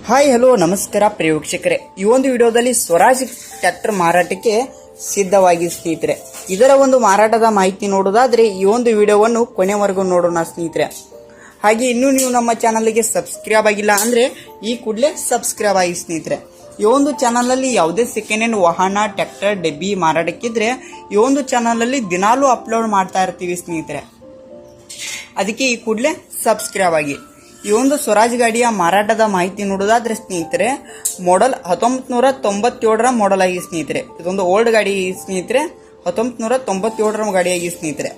Hi hello ನಮಸ್ಕಾರ ಪ್ರಿಯ ವೀಕ್ಷಕರೇ, ಈ ಒಂದು ವಿಡಿಯೋದಲ್ಲಿ ಸ್ವರಾಜ್ ಟ್ರ್ಯಾಕ್ಟರ್ ಮಾರಾಟಕ್ಕೆ ಸಿದ್ಧವಾಗಿ ಸ್ನೇಹಿತರೆ. ಇದರ ಒಂದು ಮಾರಾಟದ ಮಾಹಿತಿ ನೋಡೋದಾದ್ರೆ ಈ ಒಂದು ವಿಡಿಯೋವನ್ನು ಕೊನೆವರೆಗೂ ನೋಡೋಣ ಸ್ನೇಹಿತರೆ. ಹಾಗೆ ಇನ್ನೂ ನೀವು ನಮ್ಮ ಚಾನಲ್ಗೆ ಸಬ್ಸ್ಕ್ರೈಬ್ ಆಗಿಲ್ಲ ಅಂದ್ರೆ ಈ ಕೂಡಲೇ ಸಬ್ಸ್ಕ್ರೈಬ್ ಆಗಿ ಸ್ನೇಹಿತರೆ. ಈ ಒಂದು ಚಾನಲ್ ಅಲ್ಲಿ ಯಾವುದೇ ಸೆಕೆಂಡ್ ಹ್ಯಾಂಡ್ ವಾಹನ ಟ್ರ್ಯಾಕ್ಟರ್ ಡೆಬ್ಬಿ ಮಾರಾಟಕ್ಕಿದ್ರೆ ಈ ಒಂದು ಚಾನಲ್ ಅಲ್ಲಿ ದಿನಾಲೂ ಅಪ್ಲೋಡ್ ಮಾಡ್ತಾ ಇರ್ತೀವಿ ಸ್ನೇಹಿತರೆ. ಅದಕ್ಕೆ ಈ ಕೂಡಲೇ ಸಬ್ಸ್ಕ್ರೈಬ್ ಆಗಿ. ಈ ಒಂದು ಸ್ವರಾಜ್ ಗಾಡಿಯ ಮಾರಾಟದ ಮಾಹಿತಿ ನೋಡೋದಾದ್ರೆ ಸ್ನೇಹಿತರೆ, ಮಾಡೆಲ್ 1997ರ ಮಾಡೆಲ್ ಆಗಿ ಸ್ನೇಹಿತರೆ. ಇದೊಂದು ಓಲ್ಡ್ ಗಾಡಿ ಸ್ನೇಹಿತರೆ, 1997ರ ಗಾಡಿಯಾಗಿ ಸ್ನೇಹಿತರೆ.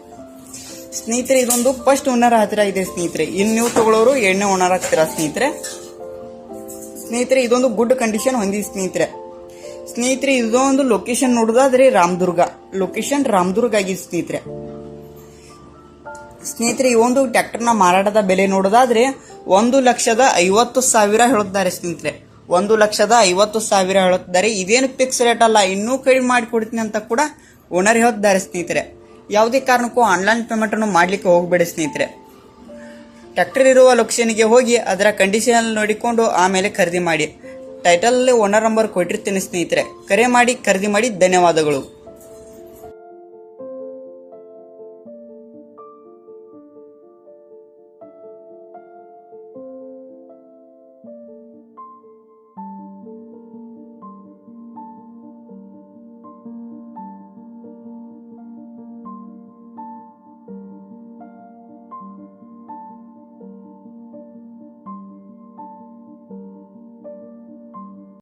ಇದೊಂದು ಫಸ್ಟ್ ಓನರ್ ಹತ್ತಿರ ಇದೆ ಸ್ನೇಹಿತರೆ. ಇನ್ನು ನೀವು ತಗೊಳ್ಳೋರು 2ನೇ ಓನರ್ ಹತ್ತಿರ ಸ್ನೇಹಿತರೆ. ಇದೊಂದು ಗುಡ್ ಕಂಡೀಷನ್ ಹೊಂದಿದೆ ಸ್ನೇಹಿತರೆ. ಇದೊಂದು ಲೊಕೇಶನ್ ನೋಡೋದಾದ್ರೆ ರಾಮದುರ್ಗ, ಲೊಕೇಶನ್ ರಾಮದುರ್ಗ ಆಗಿದೆ ಸ್ನೇಹಿತರೆ. ಈ ಒಂದು ಟ್ರ್ಯಾಕ್ಟರ್ನ ಮಾರಾಟದ ಬೆಲೆ ನೋಡೋದಾದ್ರೆ 1,50,000 ಹೇಳುತ್ತಾರೆ ಸ್ನೇಹಿತರೆ. 1,50,000 ಹೇಳುತ್ತಿದ್ದಾರೆ. ಇದೇನು ಫಿಕ್ಸ್ ರೇಟ್ ಅಲ್ಲ, ಇನ್ನೂ ಕಡಿಮೆ ಮಾಡಿಕೊಡ್ತೀನಿ ಅಂತ ಕೂಡ ಓನರ್ ಹೇಳ್ತಿದ್ದಾರೆ ಸ್ನೇಹಿತರೆ. ಯಾವುದೇ ಕಾರಣಕ್ಕೂ ಆನ್ಲೈನ್ ಪೇಮೆಂಟ್ ಅನ್ನು ಮಾಡ್ಲಿಕ್ಕೆ ಹೋಗಬೇಡಿ ಸ್ನೇಹಿತರೆ. ಟ್ರ್ಯಾಕ್ಟರ್ ಇರುವ ಲೊಕೇಶನ್ಗೆ ಹೋಗಿ ಅದರ ಕಂಡೀಷನ್ ನೋಡಿಕೊಂಡು ಆಮೇಲೆ ಖರೀದಿ ಮಾಡಿ. ಟೈಟಲ್ ಓನರ್ ನಂಬರ್ ಕೊಟ್ಟಿರ್ತೀನಿ ಸ್ನೇಹಿತರೆ. ಕರೆ ಮಾಡಿ ಖರೀದಿ ಮಾಡಿ. ಧನ್ಯವಾದಗಳು.